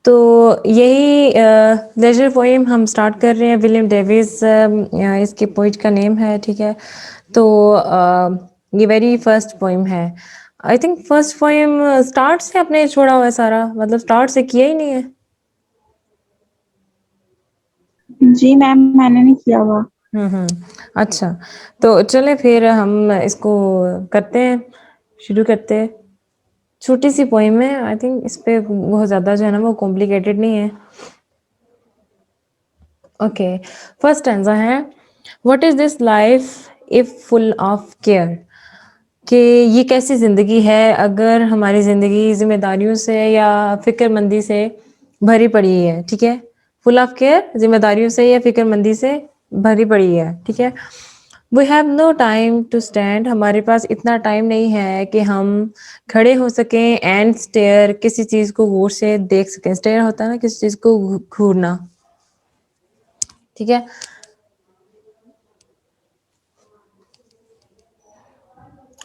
तो यही laser poem हम स्टार्ट कर रहे हैं। विलियम डेविस इसके पोइट का नेम है, ठीक है। तो ये वेरी फर्स्ट पोएम है। I think first poem start से आपने छोड़ा हुआ है सारा, मतलब स्टार्ट से किया ही नहीं है। जी मैम, मैंने नहीं किया हुआ। अच्छा, तो चले फिर हम इसको करते हैं, शुरू करते हैं। छोटी सी पोएम है, आई थिंक इस पे बहुत ज़्यादा जो है ना वो कॉम्प्लिकेटेड नहीं है। ओके, फर्स्ट स्टैंजा है, what is this life if full of care. कि ये कैसी ज़िंदगी है अगर हमारी ज़िंदगी जिम्मेदारियों से या फिक्रमंदी से भरी पड़ी है, ठीक है। फुल ऑफ केयर, जिम्मेदारियों से या फिक्रमंदी से भरी पड़ी है, ठीक है। We have no time to stand, हमारे पास इतना टाइम नहीं है कि हम खड़े हो सकें एंड स्टेयर, किसी चीज़ को गौर से देख सकें। स्टेयर होता है ना किसी चीज़ को घूरना, ठीक है।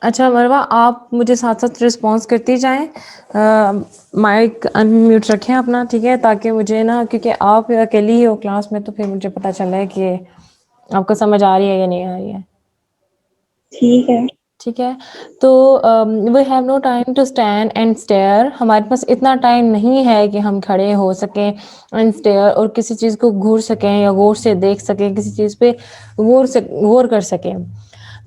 अच्छा मरवा, आप मुझे साथ साथ रिस्पॉन्स करती जाएं। माइक अनम्यूट रखें अपना, ठीक है, ताकि मुझे ना, क्योंकि आप अकेली ही हो क्लास में, तो फिर मुझे पता चला है कि आपको समझ आ रही है या नहीं आ रही है। ठीक है। ठीक है, तो we have no time to stand and stare, हमारे पास इतना टाइम नहीं है कि हम खड़े हो सकें एंड स्टेयर, और किसी चीज़ को घूर सकें या गौर से देख सकें, किसी चीज़ पे गौर कर सकें।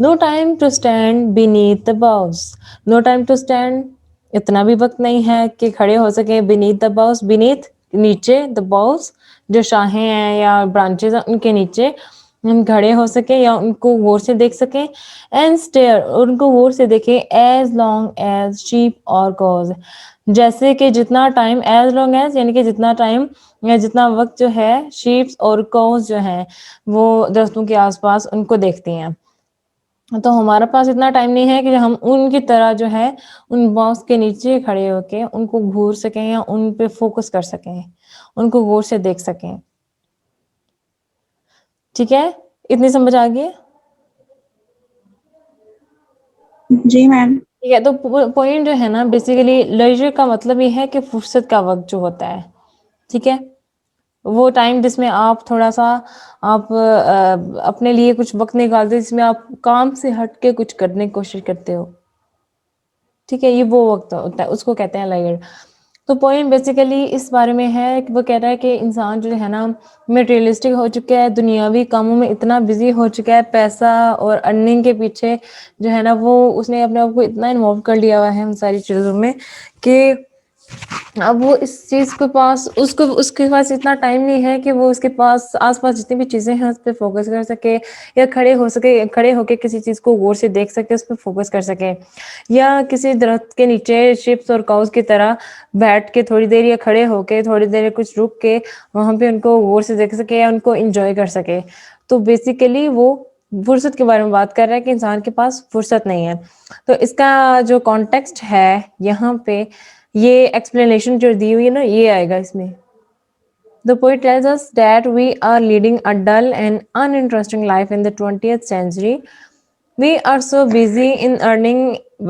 No time to stand beneath the boughs, no time to stand, इतना भी वक्त नहीं है कि खड़े हो सके बीनीथ द बाउस, बीनीथ नीचे, द बाउस जो शाखें हैं या ब्रांचेस हैं उनके नीचे हम खड़े हो सके या उनको गौर से देख सकें। एंड स्टेयर, उनको गौर से देखें। एज लॉन्ग एज शीप और कॉज, जैसे कि जितना टाइम, एज लॉन्ग एज यानी कि जितना टाइम या जितना वक्त जो है शीप्स और कॉज जो है वो दरख्तों के आसपास उनको देखती हैं। तो हमारे पास इतना टाइम नहीं है कि हम उनकी तरह जो है उन बॉक्स के नीचे खड़े होके उनको घूर सकें या उन पे फोकस कर सकें, उनको गौर से देख सकें। ठीक है, इतनी समझ आ गई? जी मैम। ठीक है, तो पॉइंट जो है ना, बेसिकली लेजर का मतलब ये है कि फुर्सत का वक्त जो होता है, ठीक है, वो टाइम जिसमें आप थोड़ा सा आप अपने लिए कुछ वक्त निकालते हो, जिसमें आप काम से हट के कुछ करने की कोशिश करते हो, ठीक है, ये वो वक्त होता है, उसको कहते हैं लेजर। तो पॉइंट बेसिकली इस बारे में है कि वो कह रहा है कि इंसान जो है ना मटेरियलिस्टिक हो चुका है, दुनियावी कामों में इतना बिजी हो चुका है, पैसा और अर्निंग के पीछे जो है ना वो उसने अपने आप को इतना इन्वॉल्व कर लिया हुआ है उन सारी चीज़ों में कि अब वो इस चीज़ के पास उसको उसके पास इतना टाइम नहीं है कि वो उसके पास आसपास जितनी भी चीज़ें हैं उस पर फोकस कर सके, या खड़े हो सके, खड़े होके किसी चीज़ को गौर से देख सके, उस पर फोकस कर सके, या किसी दरख्त के नीचे शिप्स और काउस की तरह बैठ के थोड़ी देर या खड़े होके थोड़ी देर कुछ रुक के वहाँ पे उनको गौर से देख सके या उनको इंजॉय कर सके। तो बेसिकली वो फुर्सत के बारे में बात कर रहा है कि इंसान के पास फुर्सत नहीं है। तो इसका जो कॉन्टेक्स्ट है यहाँ पे, ये एक्सप्लेनेशन जो दी हुई है ना, ये आएगा इसमें। The poet tells us that we are leading a dull and uninteresting life in the 20th century. We are so busy in earning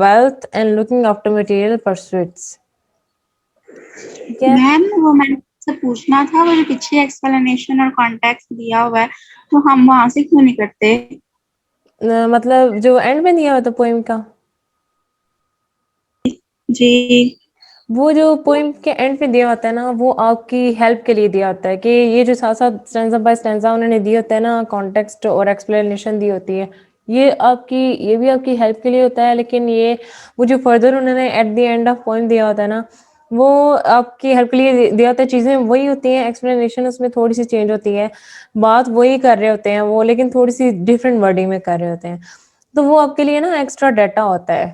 wealth and looking after material pursuits. ठीक है, मैम, वो मैंने से पूछना था, वो जो पीछे एक्सप्लेनेशन और कॉन्टेक्स्ट दिया हुआ है, तो हम वहां से क्यों नहीं करते? मतलब जो एंड में दिया हुआ था पोइम का, जी। वो जो पोइम के एंड पे दिया होता है ना, वो आपकी हेल्प के लिए दिया होता है कि ये जो साथ साथ स्टैंजा बाय स्टैंजा उन्होंने दिया होता है ना, कॉन्टेक्स्ट और एक्सप्लेनेशन दी होती है, ये आपकी, ये भी आपकी हेल्प के लिए होता है, लेकिन ये वो जो फर्दर उन्होंने at the end of poem दिया होता है ना, वो आपकी हेल्प के लिए दिया होता है। चीज़ें वही होती हैं, एक्सप्लेनेशन उसमें थोड़ी सी चेंज होती है, बात वही कर रहे होते हैं वो, लेकिन थोड़ी सी डिफरेंट वर्डिंग में कर रहे होते हैं। तो वो आपके लिए ना एक्स्ट्रा डाटा होता है,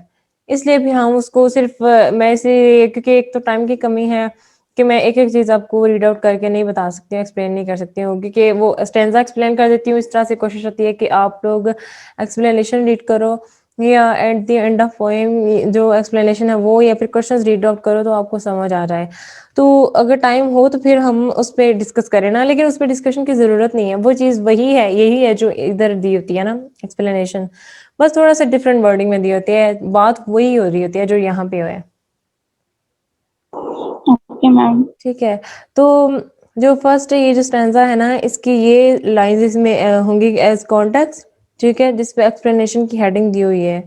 इसलिए भी हम उसको सिर्फ मैं इसे, क्योंकि एक तो टाइम की कमी है कि मैं एक-एक चीज़ आपको रीड आउट करके नहीं बता सकती हूँ, एक्सप्लेन नहीं कर सकती हूँ, क्योंकि वो स्टैंज़ा एक्सप्लेन कर देती हूँ, इस तरह से कोशिश होती है कि आप लोग एक्सप्लेनेशन रीड करो या at the end of poem जो एक्सप्लेनेशन है वो, या फिर क्वेश्चंस रीड आउट करो तो आपको समझ आ जाए। तो अगर टाइम हो तो फिर हम उस पे डिस्कस करें ना, लेकिन उस पे डिस्कशन की ज़रूरत नहीं है, वो चीज़ वही है, यही है जो इधर दी होती है ना एक्सप्लेनेशन। बस थोड़ा-सा डिफरेंट वर्डिंग में दी होती है, बात वही हो रही होती है जो यहाँ पे है। Okay ma'am. ठीक है, तो जो फर्स्ट ये जो स्टैंजा है ना, इसकी ये लाइन्स इसमें होंगी एज कॉन्टेक्स्ट, ठीक है, जिस पे एक्सप्लेनेशन की हेडिंग दी हुई है।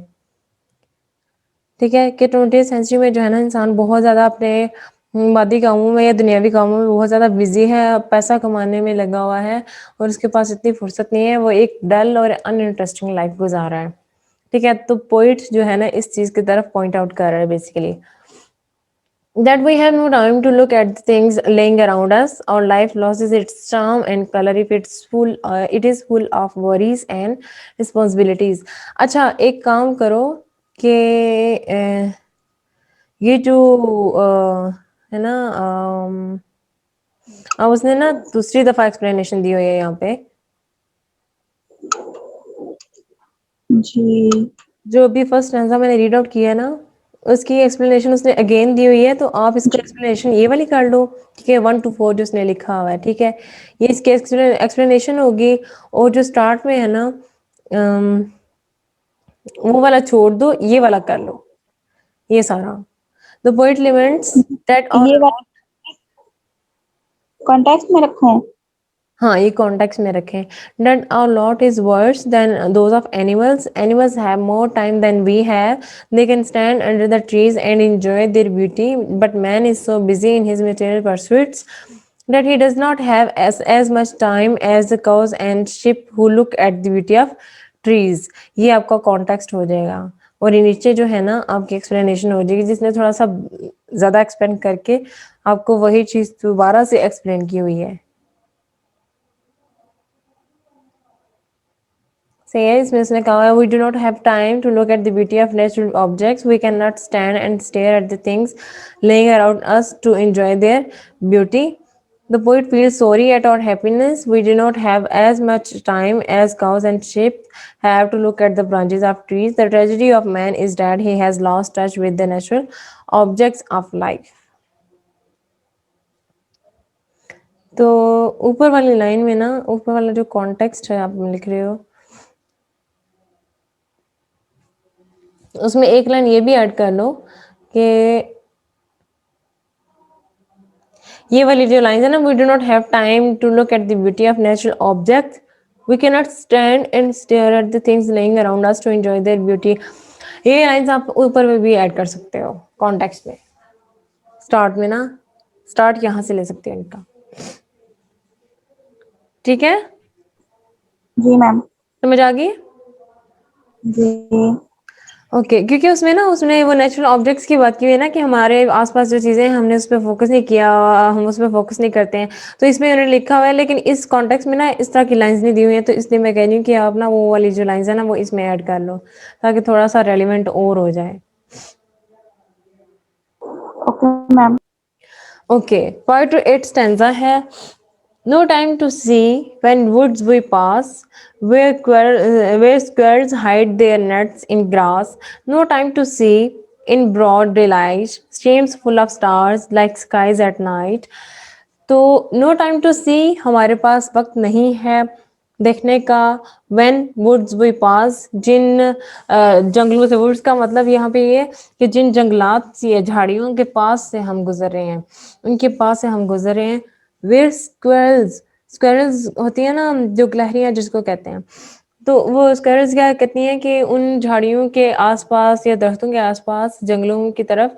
ठीक है, कि 20th सेंचुरी में जो है ना इंसान बहुत ज़्यादा अपने मादी कामों में या दुनियावी कामों में बहुत ज़्यादा बिजी है, पैसा कमाने में लगा हुआ है और उसके पास इतनी फुर्सत नहीं है, वो एक डल और अनइंटरेस्टिंग लाइफ गुजार रहा है। ठीक है, तो पोइट जो है ना इस चीज़ की तरफ पॉइंट आउट कर रहा है basically, that we have no time to look at the things laying around us. Our life loses its charm and color if it is full of worries and responsibilities. अच्छा, एक काम करो कि ये जो है ना, उसने ना दूसरी दफा एक्सप्लेनेशन दी हुई है यहाँ पे, जी जो अभी फर्स्ट स्टैंजा मैंने रीड आउट किया है ना, उसकी एक्सप्लेनेशन उसने अगेन दी हुई है, तो आप इसको एक्सप्लेनेशन ये वाली कर लो। ठीक है, 1 to 4 जो उसने लिखा हुआ है, ठीक है, ये इसकी एक्सप्लेनेशन होगी। और जो स्टार्ट में है ना, वो वाला छोड़ दो, ये वाला कर लो, ये सारा। द पोएट लिमेंट्स दैट ये और वाला कॉन्टेक्स्ट में रखूं? हाँ, ये कॉन्टेक्स्ट में रखें। That our lot is worse than those of animals. Animals have more time than we have. They can stand under the trees and enjoy their beauty. But man is so busy in his material pursuits that he does not have as much time as the cows and sheep who look at the beauty of trees. ये आपका context हो जाएगा। और ये नीचे जो है ना आपकी एक्सप्लेनेशन हो जाएगी, जिसने थोड़ा सा ज़्यादा एक्सप्लेन करके आपको वही चीज़ दोबारा से एक्सप्लेन की हुई है। So yes, Ms. Nakawa, we do not have time to look at the beauty of natural objects. We cannot stand and stare at the things laying around us to enjoy their beauty. The poet feels sorry at our happiness. We do not have as much time as cows and sheep have to look at the branches of trees. The tragedy of man is that he has lost touch with the natural objects of life. तो ऊपर वाली line में ना, ऊपर वाला जो context है आप लिख रहे हो, उसमें एक लाइन ये भी ऐड कर लो कि ये वाली जो लाइन है ना, we do not have time to look at the beauty of natural object, we can not stand and stare at the things laying around us to enjoy their beauty. ये lines आप ऊपर में भी add कर सकते हो context में, start में ना, स्टार्ट यहाँ से ले सकते हो इनका। ठीक है, जी मैम। समझ आ गई? जी ओके, क्योंकि उसमें ना उसने वो नेचुरल ऑब्जेक्ट्स की बात की हुई है ना, कि हमारे आसपास जो चीज़ें हैं हमने उस पर फोकस नहीं किया, हम उस पर फोकस नहीं करते हैं, तो इसमें उन्होंने लिखा हुआ है। लेकिन इस कॉन्टेक्स्ट में ना इस तरह की लाइंस नहीं दी हुई है, तो इसलिए मैं कह रही हूँ कि आप ना वो वाली जो लाइंस है ना वो इसमें ऐड कर लो, ताकि थोड़ा सा रेलिवेंट और हो जाए। Okay ma'am. Okay, part 8 stanza है। No time to see when woods we pass, where squirrels hide their nuts in grass. No time to see in broad daylight, streams full of stars like skies at night. तो no time to सी, हमारे पास वक्त नहीं है देखने का। When woods we pass, जिन जंगलों से, वुड्स का मतलब यहाँ पे ये कि जिन जंगलात से झाड़ियों के पास से हम गुजर रहे हैं, उनके पास से हम गुजर रहे हैं। वेयर स्क्वेरल्स, स्क्वेरल्स होती है ना जो गिलहरियाँ जिसको कहते हैं, तो वो स्क्वेरल्स क्या कहती हैं कि उन झाड़ियों के आसपास या दरख्तों के आसपास जंगलों की तरफ,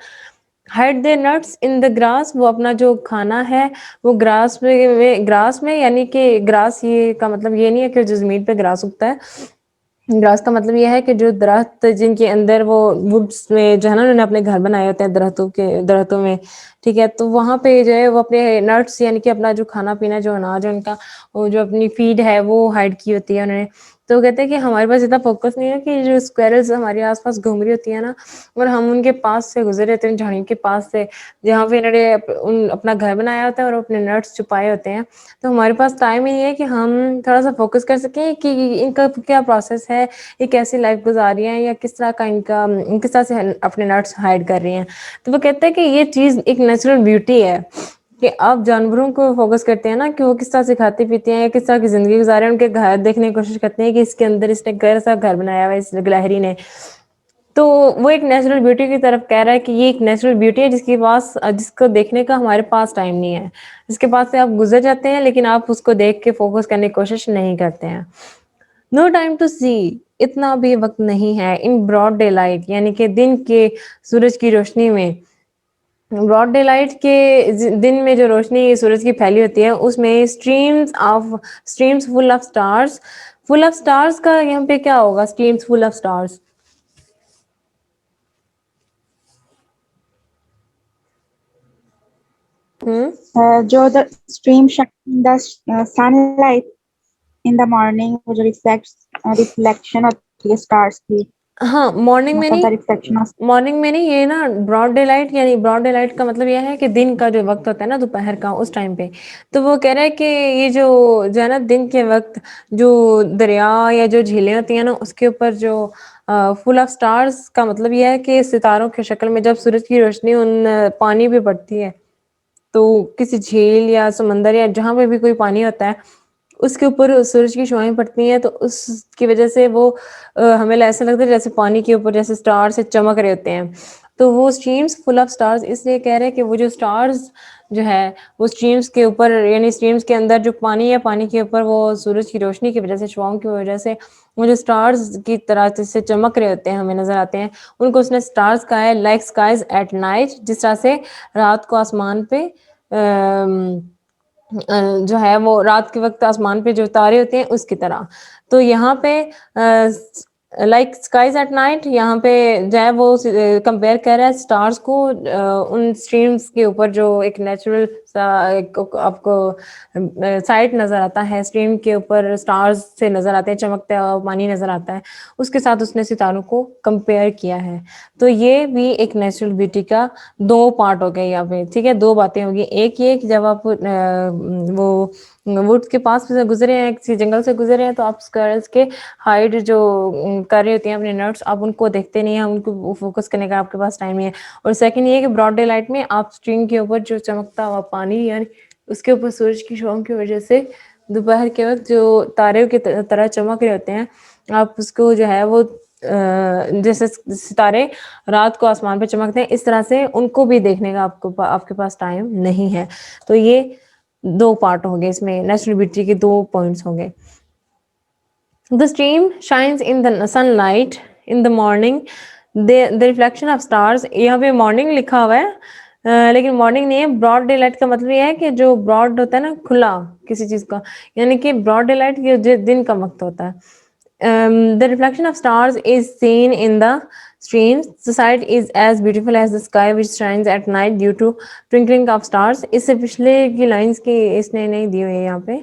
hide their nuts in the grass, वो अपना जो खाना है वो ग्रास में, यानी कि ग्रास ये का मतलब ये नहीं है कि जो ज़मीन पे ग्रास उगता है। ग्रास का मतलब ये है कि जो दरख्त जिनके अंदर वो वुड्स में जो है ना उन्होंने अपने घर बनाए होते हैं दरख्तों में, ठीक है, तो वहाँ पे जो है वो अपने नट्स यानी कि अपना जो खाना पीना जो अनाज है उनका, वो जो अपनी फीड है वो हाइड की होती है उन्होंने। तो कहते हैं कि हमारे पास इतना फोकस नहीं है कि जो स्क्वेरल्स हमारे आसपास घूम रही होती है ना, और हम उनके पास से गुजरे रहते हैं, उन झाड़ियों के पास से जहाँ पे इन्होंने अपना घर बनाया होता है और अपने नट्स छुपाए होते हैं। तो हमारे पास टाइम ही नहीं है कि हम थोड़ा सा फोकस कर सकें कि इनका क्या प्रोसेस है, ये कैसी लाइफ गुजार रही हैं, या किस तरह का इनका, किस तरह से अपने नट्स हाइड कर रही हैं। तो वो कहते हैं कि ये चीज़ एक नेचुरल ब्यूटी है कि आप जानवरों को फोकस करते हैं ना कि वो किस तरह से खाते पीते हैं या किस तरह की ज़िंदगी गुजार रहे हैं, उनके घर देखने की कोशिश करते हैं कि इसके अंदर इसने कैसा घर बनाया हुआ है इस गिलहरी ने। तो वो एक नेचुरल ब्यूटी की तरफ कह रहा है कि ये एक नेचुरल ब्यूटी है जिसके पास जिसको देखने का हमारे पास टाइम नहीं है। जिसके पास से आप गुज़र जाते हैं लेकिन आप उसको देख के फ़ोकस करने की कोशिश नहीं करते हैं। नो टाइम टू सी, इतना भी वक़्त नहीं है इन ब्रॉड डे लाइट यानी कि दिन के सूरज की रोशनी में। ब्रॉड डे लाइट के दिन में जो रोशनी सूरज की फैली होती है उसमें स्ट्रीम्स फुल ऑफ स्टार्स का यहाँ पे क्या होगा? Streams full of stars. जो the stream shine the sunlight in the morning, वो जो रिफ्लेक्शन होती है स्टार्स की, हाँ, मॉर्निंग में मतलब नहीं, द रिफ्लेक्शन ऑफ। ये ना ब्रॉड डे लाइट यानी ब्रॉड डे लाइट का मतलब ये है कि दिन का जो वक्त होता है ना दोपहर का उस टाइम पे। तो वो कह रहा है कि ये जो है ना दिन के वक्त जो दरिया या जो झीलें होती हैं ना उसके ऊपर जो फुल ऑफ स्टार्स का मतलब ये है कि सितारों की शक्ल में जब सूरज की रोशनी उन पानी पे पड़ती है तो किसी झील या समंदर या जहाँ पे भी कोई पानी होता है उसके ऊपर सूरज की शुआएं पड़ती हैं तो उसकी वजह से वो हमें ऐसा लगता है जैसे पानी के ऊपर जैसे स्टार से चमक रहे होते हैं। तो वो स्ट्रीम्स फुल ऑफ स्टार्स इसलिए कह रहे हैं कि वो जो स्टार्स जो है वो स्ट्रीम्स के ऊपर यानी स्ट्रीम्स के अंदर जो पानी है पानी के ऊपर वो सूरज की रोशनी की वजह से शुआओं की वजह से वो जो स्टार्स की तरह से चमक रहे होते हैं हमें नजर आते हैं। उनको उसने स्टार्स कहा है लाइक स्काइज एट नाइट, जिस तरह से रात को आसमान पे जो है वो रात के वक्त आसमान पे जो तारे होते हैं उसकी तरह। तो यहाँ पे लाइक स्काइज एट नाइट यहाँ पे जो है वो कंपेयर कर रहा है स्टार्स को उन स्ट्रीम्स के ऊपर जो एक नेचुरल सा एक आपको साइट नजर आता है स्ट्रीम के ऊपर स्टार्स से नजर आते हैं चमकता हुआ पानी नजर आता है उसके साथ उसने सितारों को कंपेयर किया है। तो ये भी एक नेचुरल ब्यूटी का दो पार्ट हो गए यहाँ पे, ठीक है। दो बातें होगी, एक ये कि जब आप वो वुड्स के पास से गुजरे हैं किसी जंगल से गुजरे हैं तो आप स्क्वायरल्स के हाइड जो कर रही होती हैं अपने नट्स आप उनको देखते नहीं हैं, उनको फोकस करने का आपके पास टाइम नहीं है। और सेकंड ये कि ब्रॉड डे लाइट में आप स्ट्रीम के ऊपर जो चमकता हुआ पानी यानी उसके ऊपर सूरज की शॉम की वजह से दोपहर के वक्त जो तारे की तरह चमक रहे होते हैं आप उसको जो है वो जैसे सितारे रात को आसमान पे चमकते हैं इस तरह से उनको भी देखने का आपके पास टाइम नहीं है। तो ये दो पार्ट हो गए, इसमें नेचुरल ब्यूटी के दो पॉइंट्स होंगे। The stream shines in the sunlight in the morning, the reflection of stars, यहाँ पे मॉर्निंग लिखा हुआ है लेकिन मॉर्निंग नहीं है। ब्रॉड डे लाइट का मतलब ये है कि जो ब्रॉड होता है ना खुला किसी चीज का, यानी कि ब्रॉड डे लाइट ये दिन का वक्त होता है। The reflection of stars is seen in the streams. The sight is as beautiful as the sky which shines at night due to twinkling of stars. इससे पिछले की लाइंस की इसने नहीं दी हुई है यहाँ पे।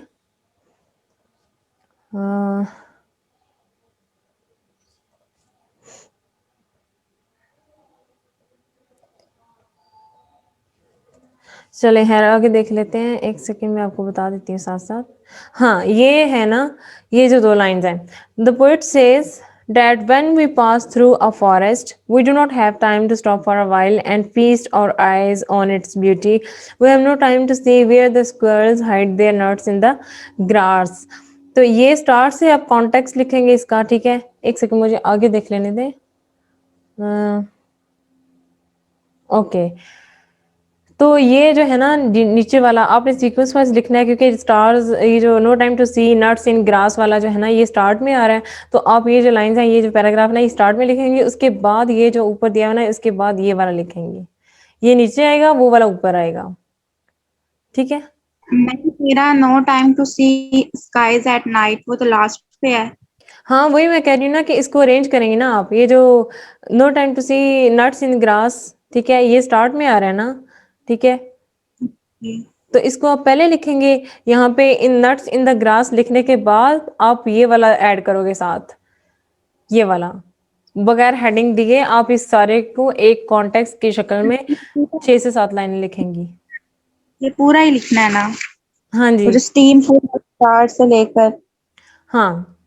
चले खैर आगे देख लेते हैं, एक सेकंड में आपको बता देती हूँ साथ साथ। हाँ ये है ना, ये जो दो लाइंस हैं, the poet says that when we pass through a forest we do not have time to stop for a while and feast our eyes on its beauty. We have no time to see where the squirrels hide their nuts in the grass. तो ये star से आप context लिखेंगे इसका, ठीक है। एक second मुझे आगे देख लेने दें। ओके तो ये जो है ना नीचे वाला आपने सीक्वेंस वाइज लिखना है क्योंकि स्टार्स ये जो no time to see nuts in grass वाला जो है ना ये स्टार्ट में आ रहा है। तो आप ये जो लाइंस हैं ये जो पैराग्राफ ना ये स्टार्ट में लिखेंगे, उसके बाद ये जो ऊपर दिया हुआ ना उसके बाद ये वाला लिखेंगे, ये नीचे आएगा वो वाला ऊपर आएगा, ठीक है। नहीं, मेरा no time to see skies at night वो तो लास्ट पे है। हाँ वही मैं कह रही हूँ ना कि इसको अरेंज करेंगे ना आप, ये जो no time to see nuts in grass, ठीक है, ये स्टार्ट में आ रहा है ना, ठीक है। तो इसको आप पहले लिखेंगे, यहाँ पे इन नट्स इन द ग्रास लिखने के बाद आप ये वाला ऐड करोगे साथ, ये वाला बगैर हेडिंग दिए आप इस सारे को एक कॉन्टेक्स्ट की शक्ल में 6 से 7 लाइनें लिखेंगी। ये पूरा ही लिखना है ना, हाँ वो जी। जो स्टीम फुल स्टार्ट से लेकर। हाँ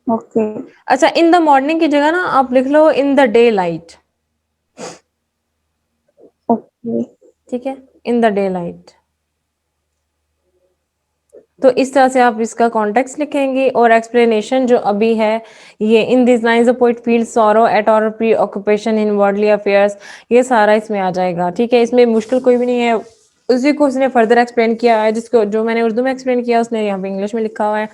ओके। अच्छा, इन द मॉर्निंग की जगह ना आप लिख लो इन द डे लाइट, ठीक है, इन द डे लाइट। तो इस तरह से आप इसका कॉन्टेक्स्ट लिखेंगे और एक्सप्लेनेशन जो अभी है ये in this lines the poet feel sorrow at और preoccupation in worldly affairs, ये सारा इसमें आ जाएगा। ठीक है, इसमें मुश्किल कोई भी नहीं है, उसी को उसने फर्दर एक्सप्लेन किया है, जिसको जो मैंने उर्दू में एक्सप्लेन किया उसने यहाँ पे इंग्लिश में लिखा हुआ है।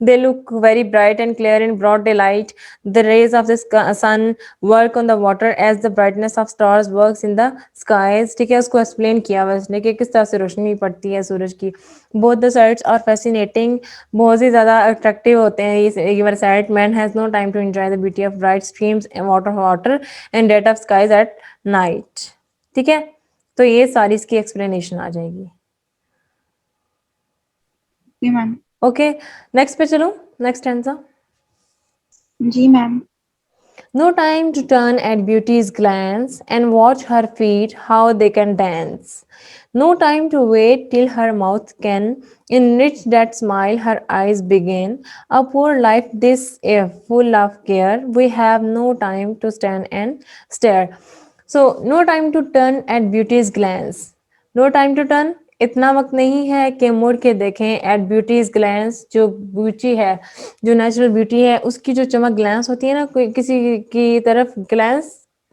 They look very bright and clear in broad daylight. The rays of the sun work on the water as the brightness of stars works in the skies. ठीक है, उसको एक्सप्लेन किया हुआ उसने कि किस तरह से रोशनी पड़ती है सूरज की। Both the sights are fascinating. बहुत ही ज़्यादा अट्रैक्टिव होते हैं ये वाला sight. Man has no time to enjoy the beauty of bright streams and water and that of skies at night. ठीक है, तो ये सारी इसकी एक्सप्लेनेशन आ जाएगी। जी मैम। ओके, नेक्स्ट पे चलो, नेक्स्ट आंसर। जी ma'am. No time to turn at beauty's glance and watch her feet how they can dance. No time to wait till her mouth can enrich that smile her eyes begin. A poor life this if full of care. We have no time to stand and stare. So no time to turn at beauty's glance. No time to turn, इतना वक्त नहीं है कि मुड़ के देखें eight beauty's glans, जो beauty है, जो नेचुरल ब्यूटी है उसकी जो चमक ग्लैंस होती है ना, कोई किसी की तरफ ग्लैंस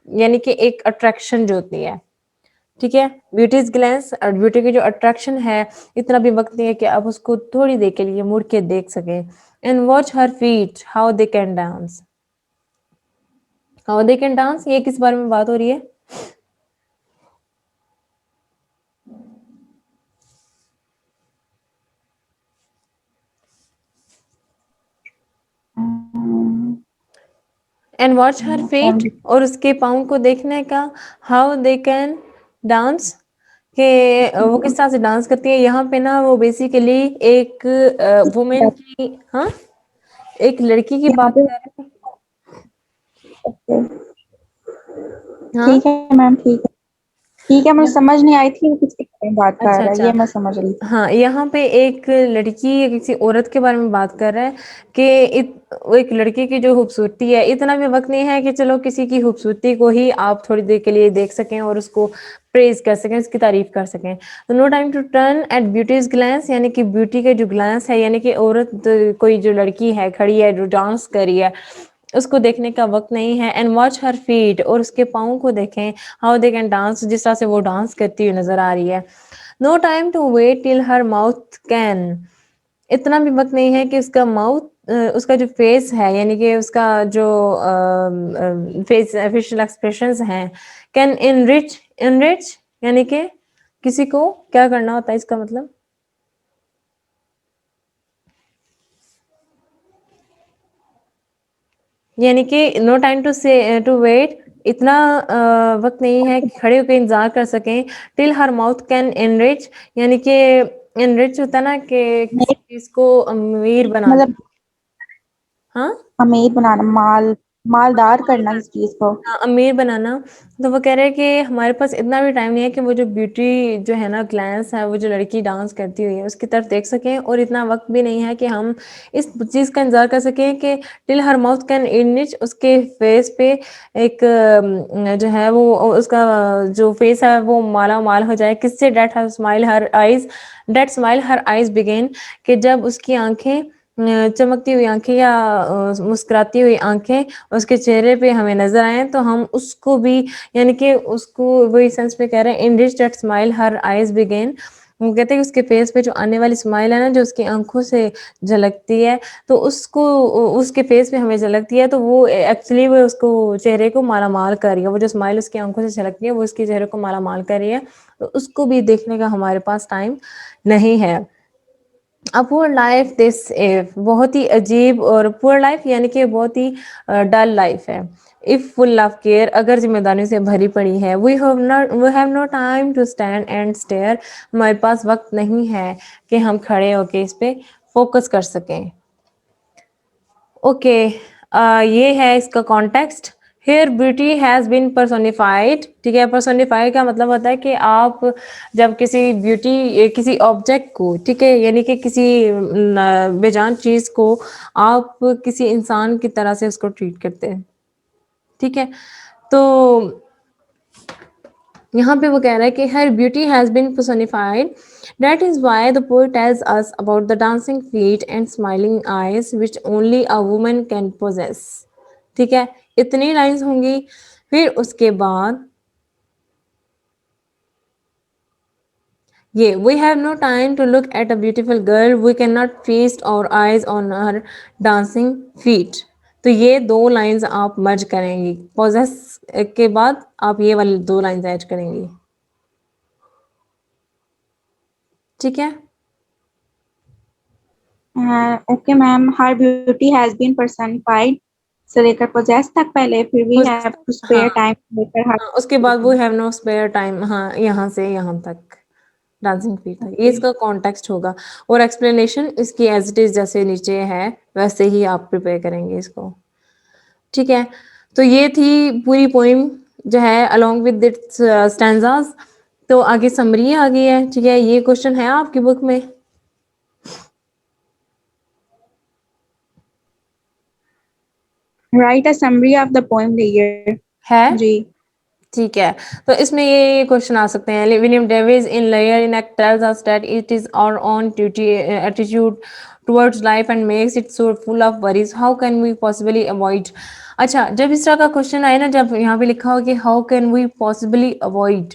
यानी कि एक अट्रैक्शन जो होती है। ठीक है, ब्यूटीज ग्लैंस और ब्यूटी की जो अट्रैक्शन है, इतना भी वक्त नहीं है कि आप उसको थोड़ी देर के लिए मुड़ के देख सकें। And watch her feet how they can dance. How they can dance, ये किस बारे में बात हो रही है? एंड वॉच हर फीट, और उसके पाँव को देखने का। हाउ दे कैन डांस, के वो किस तरह से डांस करती है। यहाँ पे ना वो बेसिकली एक वुमेन की, हाँ, एक लड़की की बात कर रहे हैं। हाँ, ठीक है मैम, ठीक है, ठीक है, मुझे समझ नहीं आई थी वो किसके बारे में बात कर अच्छा रहा है, अच्छा, ये मैं समझ रही थी। हाँ, यहाँ पे एक लड़की या किसी औरत के बारे में बात कर रहा है कि वो एक लड़की की जो खूबसूरती है, इतना भी वक्त नहीं है कि चलो किसी की खूबसूरती को ही आप थोड़ी देर के लिए देख सकें और उसको प्रेज कर सकें, उसकी तारीफ कर सकें। तो no time to turn at beauty's glance, यानी कि ब्यूटी का जो ग्लैंस है, यानी कि औरत, कोई जो लड़की है खड़ी है जो डांस कर रही है, उसको देखने का वक्त नहीं है। एंड वॉच हर फीट, और उसके पाँव को देखें। हाउ दे कैन डांस, जिस तरह से वो डांस करती हुई नजर आ रही है। No time to wait till her mouth can, इतना भी वक्त नहीं है कि उसका माउथ, उसका जो फेस है, यानी कि उसका जो फेस फेशियल एक्सप्रेशंस हैं, कैन इनरिच, इनरिच यानी कि किसी को क्या करना होता है, इसका मतलब यानी कि नो टाइम टू से टू वेट, इतना वक्त नहीं है कि खड़े होकर इंतजार कर सकें। Till her mouth can enrich, यानी कि एनरिच होता ना कि किसी चीज को अमीर बनाना। मतलब हाँ, अमीर बनाना, मालदार करना हाँ, किस चीज को। हाँ, अमीर बनाना। तो वो कह रहे हैं कि हमारे पास इतना भी टाइम नहीं है कि वो जो ब्यूटी जो है ना, ग्लैंस है, वो जो लड़की डांस करती हुई है उसकी तरफ देख सकें, और इतना वक्त भी नहीं है कि हम इस चीज़ का इंतजार कर सकें कि टिल हर माउथ कैन इनिच, उसके फेस पे एक जो है वो उसका जो फेस है वो माला माल हो जाए। किससे? That her smile her eyes, that smile her eyes began, कि जब उसकी आंखें चमकती हुई आंखें या मुस्कुराती हुई आंखें उसके चेहरे पे हमें नजर आए, तो हम उसको भी, यानी कि उसको वही सेंस में कह रहे हैं, in rich that smile her eyes begin. वो कहते हैं कि उसके फेस पे जो आने वाली स्माइल है ना, जो उसकी आंखों से झलकती है, तो उसको उसके फेस पे हमें झलकती है, तो वो एक्चुअली वो उसको चेहरे को माला माल कर रही है। वो जो स्माइल उसकी आंखों से झलकती है वो उसके चेहरे को माला माल कर रही है, तो उसको भी देखने का हमारे पास टाइम नहीं है। A poor life this if, बहुत ही अजीब, और पुअर लाइफ यानी कि बहुत ही डल लाइफ है। इफ फुल ऑफ केयर, अगर जिम्मेदारियों से भरी पड़ी है। We have no time to stand and stare, हमारे पास वक्त नहीं है कि हम खड़े होके इस पे फोकस कर सकें। ओके, ये है इसका context. Here beauty has been personified. ठीक है, पर्सोनिफाइड का मतलब होता है कि आप जब किसी ब्यूटी, किसी ऑब्जेक्ट को, ठीक है, यानी कि किसी बेजान चीज़ को आप किसी इंसान की तरह से उसको ट्रीट करते हैं। ठीक है, तो यहाँ पे वो कह रहा है कि her beauty has been personified. That is why the poet tells us about the dancing feet and smiling eyes which only a woman can possess. ठीक है, इतनी लाइंस होंगी। फिर उसके बाद ये we have no time to look at a beautiful girl, we cannot feast our eyes on her dancing feet. तो ये दो लाइंस आप मर्ज करेंगी, possess के बाद आप ये वाली दो लाइंस ऐड करेंगी। ठीक है, okay ma'am, her beauty has been personified से लेकर पोजेस तक पहले, फिर वी possess हैव तक, टू हाँ स्पेयर टाइम लेकर हर। हाँ, उसके बाद वो हैव नो स्पेयर टाइम, हाँ यहाँ से यहाँ तक डांसिंग फीट तक, ये ओके इसका कॉन्टेक्स्ट होगा। और एक्सप्लेनेशन इसकी एज इट इज जैसे नीचे है वैसे ही आप प्रिपेयर करेंगे इसको। ठीक है, तो ये थी पूरी पोइम जो है अलोंग विद इट्स स्टैंजास। तो आगे समरी आ गई है। ठीक है, ये क्वेश्चन है आपकी बुक में right a summary of the poem layer. है। जी। ठीक है, तो इसमें ये क्वेश्चन आ सकते हैं। विलियम डेविस इन लेयर in act tells us that it is our own attitude towards life and makes it so full of worries, how can we possibly avoid. अच्छा, जब इस तरह का क्वेश्चन आए ना, जब यहाँ पे लिखा हो कि how can we possibly avoid,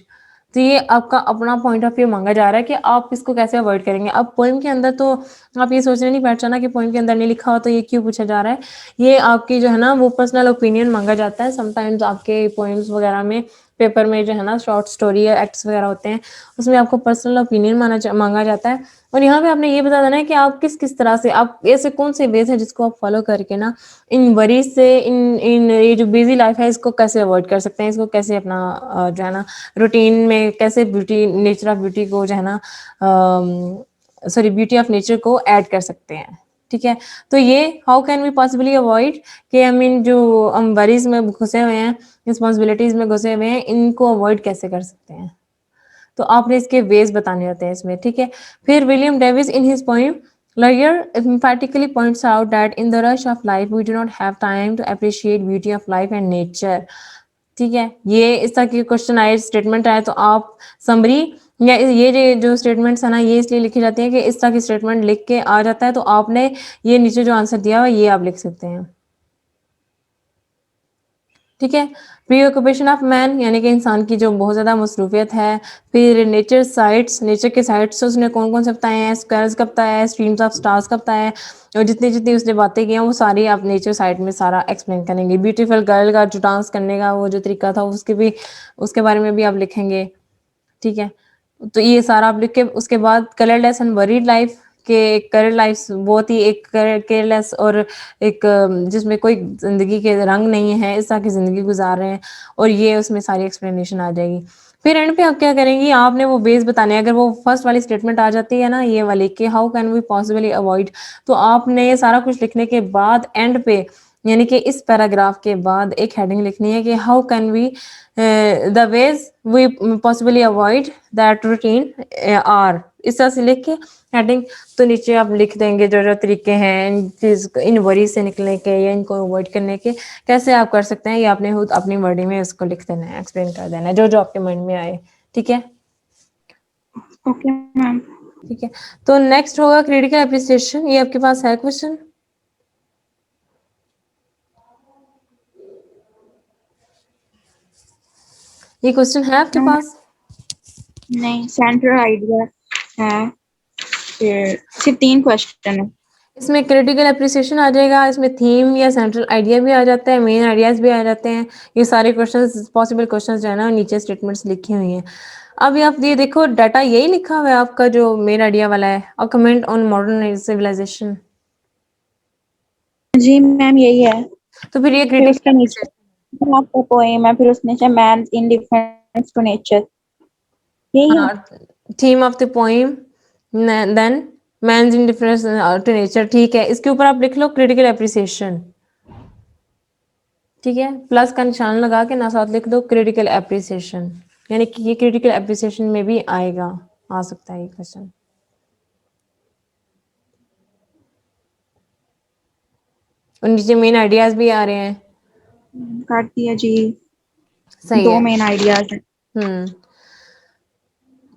तो ये आपका अपना पॉइंट ऑफ व्यू मांगा जा रहा है कि आप इसको कैसे अवॉइड करेंगे। अब पोइम के अंदर तो आप ये सोचने नहीं बैठ जाना कि पोइम के अंदर नहीं लिखा हो तो ये क्यों पूछा जा रहा है। ये आपकी जो है ना वो पर्सनल ओपिनियन मांगा जाता है। समटाइम्स आपके पोइम्स वगैरह में, पेपर में जो है ना शॉर्ट स्टोरी या एक्ट्स वगैरह होते हैं, उसमें आपको पर्सनल ओपिनियन मांगा जाता है। और यहाँ पे आपने ये बता देना है कि आप किस किस तरह से, आप ऐसे कौन से वेज है जिसको आप फॉलो करके ना इन वरीज से, इन इन ये जो बिजी लाइफ है इसको कैसे अवॉइड कर सकते हैं, इसको कैसे अपना जो है ना रूटीन में कैसे ब्यूटी, नेचर ऑफ ब्यूटी को जो है ना सॉरी ब्यूटी ऑफ नेचर को ऐड कर सकते हैं। ठीक है, तो ये how can we possibly avoid कि आई मीन जो हम वरीज में घुसे हुए हैं, रिस्पॉन्सिबिलिटीज में घुसे हुए हैं, इनको अवॉइड कैसे कर सकते हैं। तो आपने इसके वेज बताने होते हैं इसमें। ठीक है, फिर William Davies in his poem Layer emphatically points out that in the rush of life we do not have time to appreciate beauty of life and nature. ठीक है, ये इस तरह के क्वेश्चन आए, स्टेटमेंट आए, तो आप समरी या ये जो स्टेटमेंट्स है ना ये इसलिए लिखी जाती है कि इस तरह की स्टेटमेंट लिख के आ जाता है तो आपने ये नीचे जो आंसर दिया हुआ ये आप लिख सकते हैं। ठीक है, प्री ऑक्यूपेशन ऑफ मैन यानी कि इंसान की जो बहुत ज़्यादा मसरूफियत है। फिर नेचर साइट्स, नेचर के साइट्स उसने कौन कौन से बताए हैं, स्क्वायर्स का बताया है, स्ट्रीम्स ऑफ स्टार्स का बताया है, और जितनी जितनी उसने बातें की हैं वो सारी आप नेचर साइट में सारा एक्सप्लेन करेंगे। ब्यूटीफुल गर्ल का जो डांस करने का वो जो तरीका था उसके भी, उसके बारे में भी आप लिखेंगे। ठीक है, तो ये सारा आप लिख के उसके बाद कलरलेस एंड वरीड लाइफ के, कलर लाइफ बहुत ही एक केयरलेस और एक जिसमें कोई जिंदगी के रंग नहीं है, इस तरह की जिंदगी गुजार रहे हैं, और ये उसमें सारी एक्सप्लेनेशन आ जाएगी। फिर एंड पे आप क्या करेंगी, आपने वो बेस बताने हैं। अगर वो फर्स्ट वाली स्टेटमेंट आ जाती है ना ये वाली कि how can we possibly avoid, तो आपने ये सारा कुछ लिखने के बाद एंड पे यानी कि इस पैराग्राफ के बाद एक हेडिंग लिखनी है कि how can we the ways we possibly avoid that routine are, इस तरह से लिख के हेडिंग, तो नीचे आप लिख देंगे जो जो तरीके हैं इन चीज इन वरी से निकलने के या इनको अवॉइड करने के, कैसे आप कर सकते हैं, ये आपने खुद अपनी वर्डिंग में उसको लिख देना है, एक्सप्लेन कर देना है जो जो आपके माइंड में आए। ठीक है, ओके मैम। ठीक है, तो नेक्स्ट होगा क्रिटिकल एप्रिसिएशन। ये आपके पास है क्वेश्चन, ये क्वेश्चन है आपके पास? नहीं, सेंट्रल आइडिया है, फिर सिर्फ 3 क्वेश्चन है। इसमें क्रिटिकल एप्रिसिएशन आ जाएगा, इसमें थीम या सेंट्रल आइडिया भी आ जाता है, मेन आइडियाज भी आ जाते हैं। ये सारे क्वेश्चंस, पॉसिबल क्वेश्चंस जो है ना नीचे स्टेटमेंट्स लिखी हुई हैं। अभी आप ये देखो डाटा यही लिखा हुआ है आपका जो मेन आइडिया वाला है, और कमेंट ऑन मॉडर्न सिविलाइजेशन। जी मैम, यही है। तो फिर ये फिर क्रिटिकल उसके नीचे एप्रिसिएशन, आपका पोएम है, फिर उसने नीचे मैन इंडिफरेंस टू नेचर, यही है। हाँ, theme of the poem, then man's indifference to nature. ठीक है, इसके ऊपर आप लिख लो क्रिटिकल एप्रिसिएशन। ठीक है, प्लस का निशान लगा के ना साथ लिख दो क्रिटिकल एप्रिसिएशन, यानी कि ये क्रिटिकल एप्रिसिएशन में भी आएगा, आ सकता है ये क्वेश्चन। और नीचे मेन आइडियाज भी आ रहे हैं। काट दिया जी। सही 2 है। मेन आइडियाज हैं। हम्म,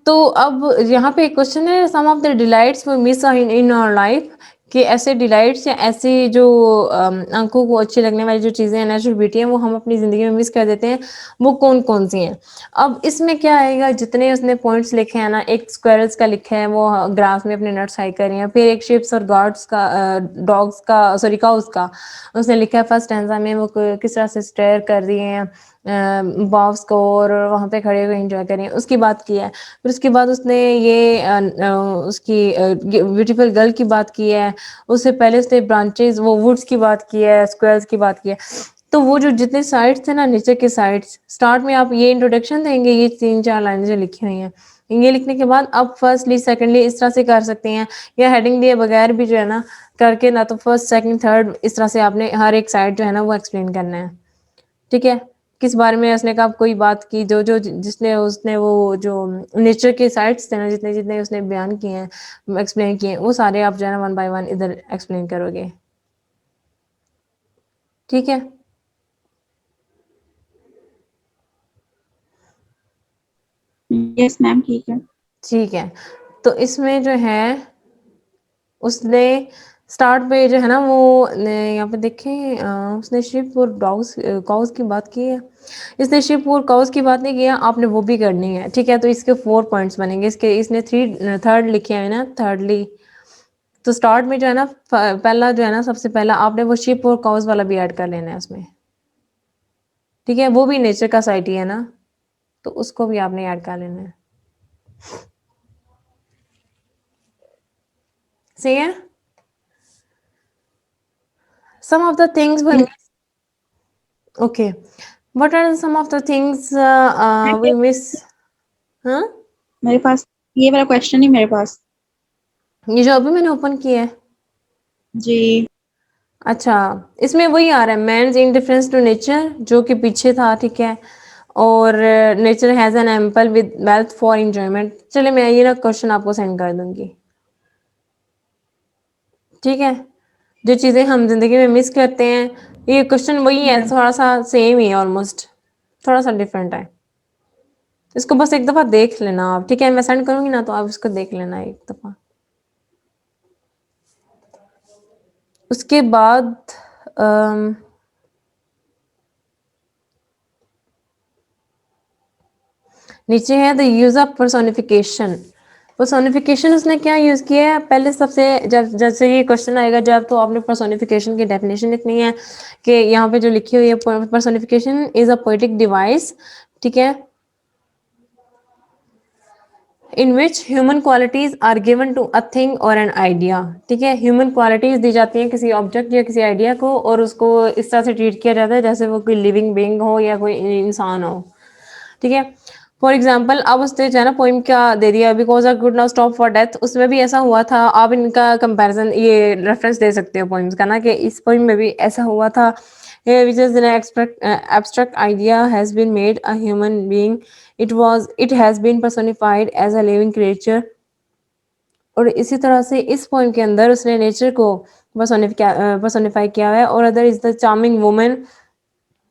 तो अब यहाँ पे एक क्वेश्चन है, some of the delights we miss in our life, कि ऐसे डिलाइट्स या ऐसे जो आंखों को अच्छी लगने वाली जो चीज़ें हैं, नेचुरल ब्यूटी है, वो हम अपनी ज़िंदगी में मिस कर देते हैं, वो कौन कौन सी हैं। अब इसमें क्या आएगा, जितने उसने पॉइंट्स लिखे हैं ना, एक स्क्वेरल्स का लिखा है, वो ग्रास में अपने नट्स हाई कर रही हैं, फिर एक शिप्स और गॉड्स का, डॉग्स का, सॉरी काउस का उसने लिखा है फर्स्ट स्टैंजा में, वो किस तरह से स्टेयर कर रही हैं बॉब्स को, और वहाँ पे खड़े हुए एंजॉय कर रही हैं, उसकी बात की है। फिर उसके बाद उसने ये उसकी ब्यूटीफुल गर्ल की बात की है, उससे पहले उसने ब्रांचेस, वो वुड्स की बात की है, स्क्वेयर्स की बात की है। तो वो जो जितने साइट्स थे ना, नीचे के साइट्स, स्टार्ट में आप ये इंट्रोडक्शन देंगे, ये 3-4 लाइनें जो लिखी हुई हैं, ये लिखने के बाद आप फर्स्टली सेकंडली इस तरह से कर सकते हैं, या हेडिंग दिए बगैर भी जो है ना करके, ना तो फर्स्ट सेकंड थर्ड इस तरह से आपने हर एक साइड जो है ना वो एक्सप्लेन करना है। ठीक है, किस बारे में उसने कहा, कोई बात की जो जो जिसने उसने वो जो नेचर के साइट्स थे ना, जितने जितने उसने बयान किए हैं, एक्सप्लेन किए हैं, वो सारे आप जो है ना 1 बाय 1 इधर एक्सप्लेन करोगे। ठीक है, यस मैम, ठीक है। ठीक है। तो इसमें जो है उसने स्टार्ट पे जो है ना वो यहाँ पे देखें, उसने शिप और डॉग्स काउस की बात की है, इसने शिप और काउस की बात नहीं किया, आपने वो भी करनी है। ठीक है, तो इसके 4 पॉइंट्स बनेंगे, इसके इसने 3 थर्ड लिखे हैं ना, थर्डली। तो स्टार्ट में जो है ना पहला जो है ना, सबसे पहला आपने वो शिप और काउस वाला भी ऐड कर लेना है उसमें। ठीक है, वो भी नेचर का साइट ही है ना, तो उसको भी आपने ऐड कर लेना है। सही है। Some of the things we, okay, what are some of the things we miss. हाँ, मेरे पास ये वाला क्वेश्चन ही मेरे पास। ये जो अभी मैंने ओपन किया है, जी। अच्छा, इसमें वही आ रहा है, मैन्स इंडिफरेंस टू नेचर, जो कि पीछे था। ठीक है, और nature has an ample with wealth for enjoyment. चले, मैं ये ना क्वेश्चन आपको सेंड कर दूंगी। ठीक है, जो चीज़ें हम जिंदगी में मिस करते हैं, ये क्वेश्चन वही है, थोड़ा सा सेम ही है ऑलमोस्ट, थोड़ा सा डिफरेंट है। इसको बस एक दफ़ा देख लेना आप। ठीक है, मैं सेंड करूंगी ना, तो आप इसको देख लेना एक दफ़ा। उसके बाद नीचे है the use of personification. Personification उसने क्या यूज किया है, पहले सबसे जब जैसे ये क्वेश्चन आएगा जब, तो आपने पर्सोनिफिकेशन की डेफिनेशन लिखनी है, कि यहाँ पे जो लिखी हुई है, personification is a poetic device, ठीक है, in which human qualities are given to a thing और एन आइडिया। ठीक है, ह्यूमन क्वालिटीज दी जाती हैं किसी ऑब्जेक्ट या किसी आइडिया को, और उसको इस तरह से ट्रीट किया जाता है जैसे वो कोई लिविंग बीइंग हो या कोई इंसान हो। ठीक है, फॉर एग्जाम्पल अब उसने जो है ना पोइम क्या दे दिया, because are good now stop for death, उसमें भी ऐसा हुआ था। आप इनका कंपैरिजन, ये रेफरेंस दे सकते हो पोइम्स का ना, कि इस पोइम में भी ऐसा हुआ था, which is an abstract idea has been made a human being, it has been personified as a living creature। और इसी तरह से इस पोइम के अंदर उसने नेचर को पर्सोनिफाई किया है, और other is the charming woman,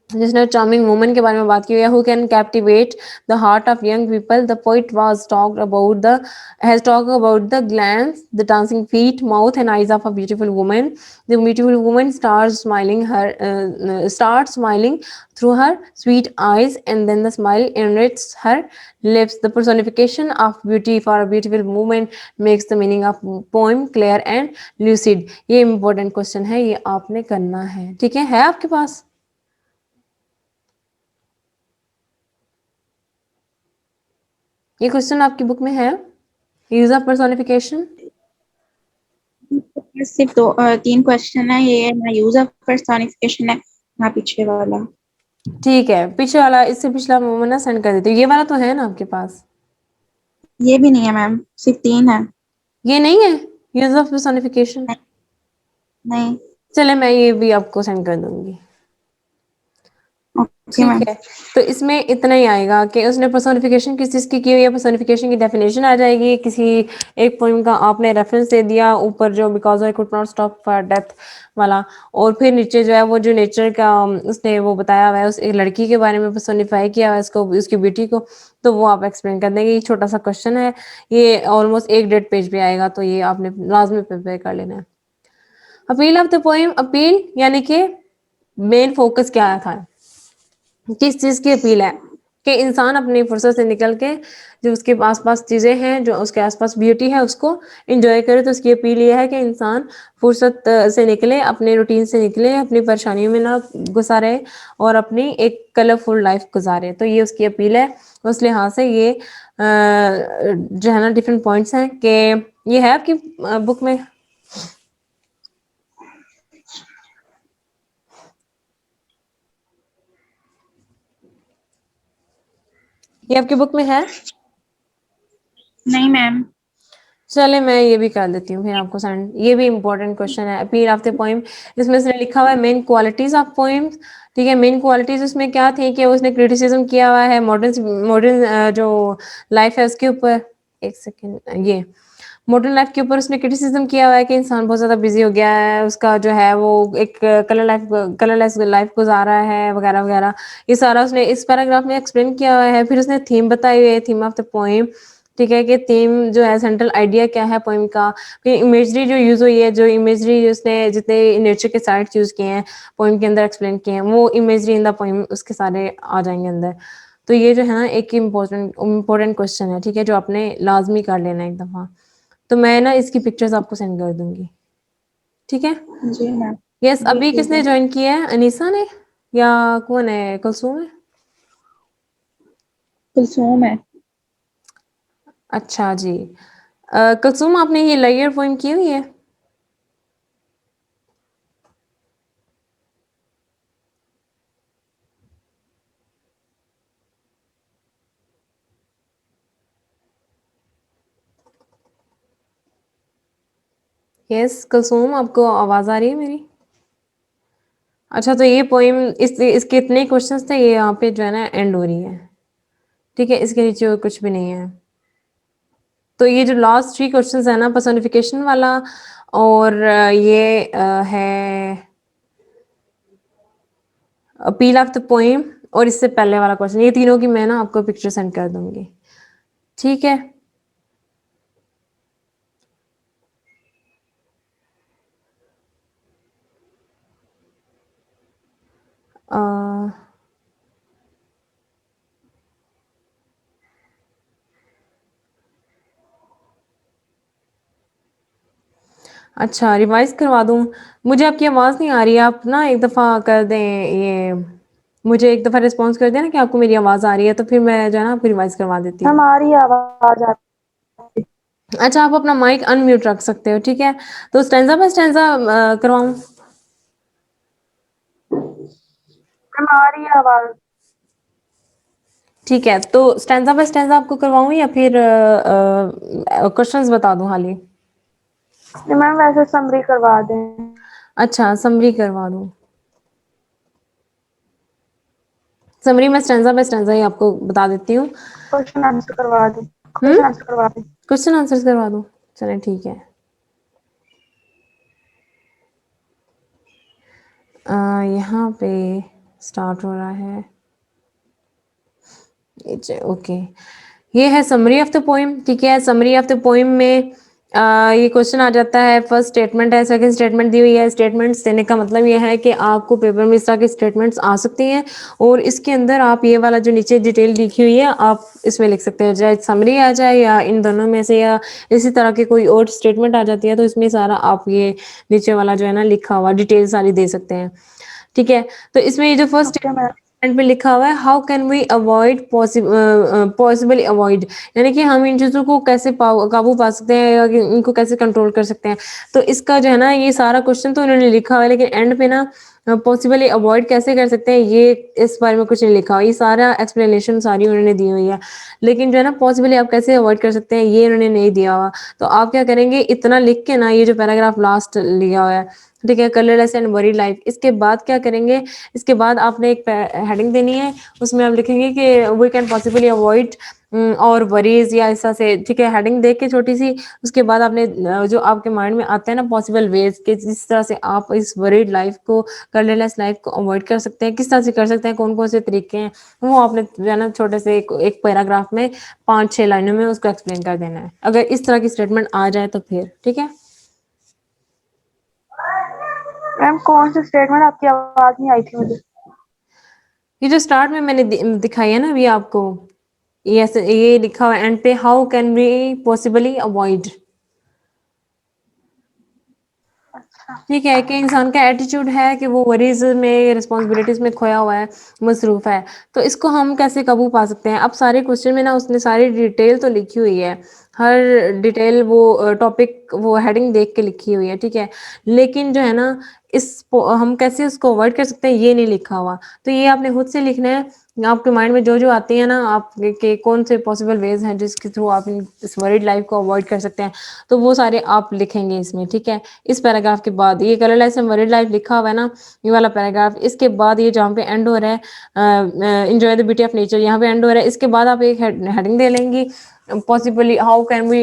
जिसने चार्मिंग वुमन के बारे में बात की है, who can captivate the heart of young people. The poet was talked about the has talk about the glance, the dancing feet, mouth and eyes of a beautiful woman. The beautiful woman start smiling through her sweet eyes, and then the smile enriches her lips. The personification of beauty for a beautiful woman makes the meaning of poem clear and lucid। ये important question है, ये आपने करना है। ठीक है आपके पास ये क्वेश्चन आपकी बुक में है, यूज ऑफ पर्सोनिफिकेशन। सिर्फ 3 क्वेश्चन है, ये ना यूज ऑफ पर्सोनिफिकेशन है, ना पीछे वाला। ठीक है, पीछे वाला, इससे पिछला मैं ना सेंड कर देती हूँ। ये वाला तो है ना आपके पास? ये भी नहीं है मैम, सिर्फ 3 है। ये नहीं है यूज ऑफ पर्सोनिफिकेशन? नहीं। चले, मैं ये भी आपको सेंड कर दूंगी। ओके ठीक मैम। है, तो इसमें इतना ही आएगा कि उसने पर्सोनिफिकेशन किस चीज़ की हुई है, पर्सोनिफिकेशन की डेफिनेशन आ जाएगी, किसी एक पोएम का आपने रेफरेंस दे दिया ऊपर जो because I could not stop for death वाला, और फिर नीचे जो है वो जो नेचर का उसने वो बताया हुआ है, उस एक लड़की के बारे में पर्सोनिफाई किया हुआ है इसको, उसकी बेटी को, तो वो आप एक्सप्लेन कर देंगे। ये छोटा सा क्वेश्चन है, ये ऑलमोस्ट 1 डेढ़ पेज पे आएगा, तो ये आपने लाजमी प्रिपेयर कर लेना है। Appeal of the poem, appeal यानी कि मेन फोकस क्या था, किस चीज़ की अपील है कि इंसान अपनी फुर्सत से निकल के जो उसके आस-पास चीज़ें हैं, जो उसके आस-पास ब्यूटी है, उसको एन्जॉय करे। तो उसकी अपील ये है कि इंसान फुर्सत से निकले, अपने रूटीन से निकले, अपनी परेशानियों में ना घुसा रहे और अपनी एक कलरफुल लाइफ गुज़ारे। तो ये उसकी अपील है। उस लिहाज से ये जो है ना डिफरेंट पॉइंट्स हैं कि ये है आपकी बुक में? ये आपकी बुक में है? नहीं मैम। चले मैं ये भी कर देती हूँ फिर आपको सेंड। ये भी इम्पोर्टेंट क्वेश्चन है, अपील ऑफ द पोएम। इसमें उसने लिखा हुआ है मेन क्वालिटीज ऑफ पोएम्स। ठीक है, मेन क्वालिटीज उसमें क्या थी कि उसने क्रिटिसिज्म किया हुआ है मॉडर्न मॉडर्न जो लाइफ है उसके ऊपर। एक सेकेंड, ये मॉडर्न लाइफ के ऊपर उसने क्रिटिसिज्म किया हुआ है कि इंसान बहुत ज़्यादा बिजी हो गया है, उसका जो है वो एक कलरलेस लाइफ गुजारा है वगैरह वगैरह। ये सारा उसने इस पैराग्राफ में एक्सप्लेन किया हुआ है। फिर उसने थीम बताई हुई है, थीम ऑफ द पोएम। ठीक है, कि थीम जो है सेंट्रल आइडिया क्या है पोएम का। फिर इमेजरी जो यूज़ हुई है, जो इमेजरी उसने जितने नेचर के साइट्स यूज़ किए हैं पोएम के अंदर एक्सप्लेन किए हैं, वो इमेजरी इन द पोएम उसके सारे आ जाएंगे अंदर। तो ये जो है ना एक इम्पोर्टेंट क्वेश्चन है, ठीक है, जो आपने लाजमी कर लेना है एक दफ़ा। तो मैं ना इसकी पिक्चर्स आपको सेंड कर दूंगी, ठीक है। जी मैम। यस, जी अभी ठीक किसने है। ज्वाइन किया है, अनीसा ने या कौन है, कुलसूम है? कुलसूम है। अच्छा जी। कुलसूम आपने ये लेयर पोएम की हुई है? यस कुलसूम, आपको आवाज़ आ रही है मेरी? अच्छा, तो ये पोएम इसके इतने क्वेश्चंस थे, ये यहाँ पे जो है ना एंड हो रही है। ठीक है, इसके नीचे और कुछ भी नहीं है। तो ये जो लास्ट 3 क्वेश्चंस है ना, पर्सोनिफिकेशन वाला और ये है अपील ऑफ द पोएम और इससे पहले वाला क्वेश्चन, ये तीनों की मैं ना आपको पिक्चर सेंड कर दूंगी, ठीक है। अ, अच्छा, रिवाइज करवा दूं? मुझे आपकी आवाज़ नहीं आ रही है, आप ना एक दफ़ा कर दें ये, मुझे एक दफ़ा रिस्पॉन्स कर दें ना कि आपको मेरी आवाज़ आ रही है, तो फिर मैं जो है ना आपको रिवाइज करवा देती हूँ। हमारी आवाज आती। अच्छा, आप अपना माइक अनम्यूट रख सकते हो, ठीक है। तो स्टैंजा बाय स्टैंजा करवाऊं? हमारी आवाज। ठीक है, तो स्टैंजा बाय स्टैंजा आपको करवाऊं या फिर क्वेश्चंस बता दूं हाली? मैम वैसे समरी करवा दें। अच्छा, समरी करवा दूं? समरी मैं स्टैंजा बाय स्टैंजा ही आपको बता देती हूँ। क्वेश्चन आंसर करवा दें। हम्म, क्वेश्चन आंसर करवा दें। क्वेश्चन आंसर्स करवा दूं? चलें ठीक है। यहाँ पे स्टार्ट हो रहा है, ओके। ये है समरी ऑफ द पोएम, ठीक है। समरी ऑफ द पोएम में ये क्वेश्चन आ जाता है, फर्स्ट स्टेटमेंट है, सेकंड स्टेटमेंट दी हुई है। स्टेटमेंट्स देने का मतलब ये है कि आपको पेपर में इस तरह की स्टेटमेंट्स आ सकती हैं और इसके अंदर आप ये वाला जो नीचे डिटेल लिखी हुई है आप इसमें लिख सकते हैं, चाहे समरी आ जाए या इन दोनों में से या इसी तरह की कोई और स्टेटमेंट आ जाती है, तो इसमें सारा आप ये नीचे वाला जो है ना लिखा हुआ डिटेल सारी दे सकते हैं, ठीक है। तो इसमें ये जो फर्स्ट ओके मैम। एंड पे लिखा हुआ है, how can we avoid possibly avoid, यानी कि हम इन चीज़ों को कैसे काबू पा सकते हैं या कि इनको कैसे कंट्रोल कर सकते हैं। तो इसका जो है ना ये सारा क्वेश्चन तो उन्होंने लिखा हुआ है, लेकिन एंड पे ना पॉसिबली अवॉइड कैसे कर सकते हैं ये इस बारे में कुछ नहीं लिखा हुआ। ये सारा एक्सप्लेनेशन सारी उन्होंने दी हुई है, लेकिन जो है ना पॉसिबली आप कैसे अवॉइड कर सकते हैं ये उन्होंने नहीं दिया हुआ। तो आप क्या करेंगे, इतना लिख के ना ये जो पैराग्राफ लास्ट लिया हुआ है, ठीक है, कलरलेस एंड वरीड लाइफ। इसके बाद क्या करेंगे, इसके बाद आपने एक हेडिंग देनी है, उसमें आप लिखेंगे कि वी कैन पॉसिबली अवॉइड और वरीज या इस तरह से, ठीक है, हेडिंग देख के छोटी सी। उसके बाद आपने जो आपके माइंड में आता है ना पॉसिबल वेज कि जिस तरह से आप इस वरीड लाइफ को, कलरलेस लाइफ को अवॉइड कर सकते हैं, किस तरह से कर सकते हैं, कौन कौन से तरीके हैं, वो आपने जो है ना छोटे से एक पैराग्राफ में 5-6 लाइनों में उसको एक्सप्लेन कर देना है। अगर इस तरह की स्टेटमेंट आ जाए तो फिर ठीक है। मैम कौन सी स्टेटमेंट, आपकी आवाज नहीं आई थी मुझे। ये जो स्टार्ट में मैंने दिखाई है ना अभी आपको, ये लिखा हुआ है एंड पे, how can we possibly avoid. अच्छा। ठीक है, कि इंसान का एटीट्यूड है कि वो वरीज में, रिस्पॉन्सिबिलिटीज में खोया हुआ है, मसरूफ है, तो इसको हम कैसे काबू पा सकते हैं। अब सारे क्वेश्चन में ना उसने सारी डिटेल तो लिखी हुई है, हर डिटेल वो टॉपिक वो हेडिंग देख के लिखी हुई है, ठीक है, लेकिन जो है ना हम कैसे उसको अवॉइड कर सकते हैं ये नहीं लिखा हुआ। तो ये आपने खुद से लिखना है, आपके माइंड में जो जो आती है ना आप के कौन से पॉसिबल वेज हैं जिसके थ्रू आप इस वरीड लाइफ को अवॉइड कर सकते हैं, तो वो सारे आप लिखेंगे इसमें, ठीक है। इस पैराग्राफ के बाद ये कलरलेस एंड वरीड लाइफ लिखा हुआ है ना, ये वाला पैराग्राफ, इसके बाद ये जहाँ पे एंड हो रहा है enjoy the beauty of nature, यहाँ पे एंड हो रहा है, इसके बाद आप एक हेडिंग दे लेंगी, पॉसिबली हाउ कैन वी,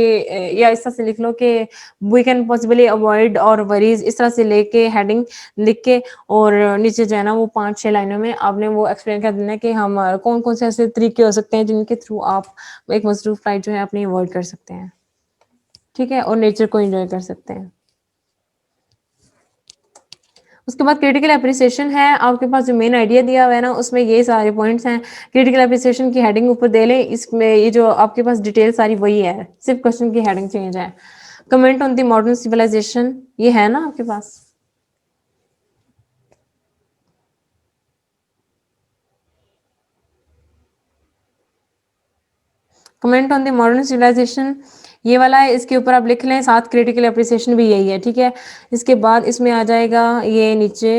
या इस तरह से लिख लो कि वी कैन पॉसिबली अवॉइड और वरीज, इस तरह से लेके हेडिंग लिख के, और नीचे जो है ना वो 5-6 लाइनों में आपने वो एक्सप्लेन कर देना है कि हम कौन कौन से ऐसे तरीके हो सकते हैं जिनके थ्रू आप एक मसरूफ लाइफ जो है अपनी अवॉइड कर सकते हैं, ठीक है, और नेचर को एंजॉय कर सकते हैं। उसके बाद क्रिटिकल एप्रिसिएशन है, आपके पास जो मेन आइडिया दिया हुआ है ना उसमें ये सारे पॉइंट्स हैं। क्रिटिकल एप्रिसिएशन की हेडिंग ऊपर दे लें, इसमें ये जो आपके पास डिटेल सारी वही है, सिर्फ क्वेश्चन की हेडिंग चेंज है। Comment on the modern civilisation, ये है ना आपके पास। Comment on the modern civilisation ये वाला है, इसके ऊपर आप लिख लें, साथ क्रिटिकल एप्रिसिएशन भी यही है, ठीक है। इसके बाद इसमें आ जाएगा ये नीचे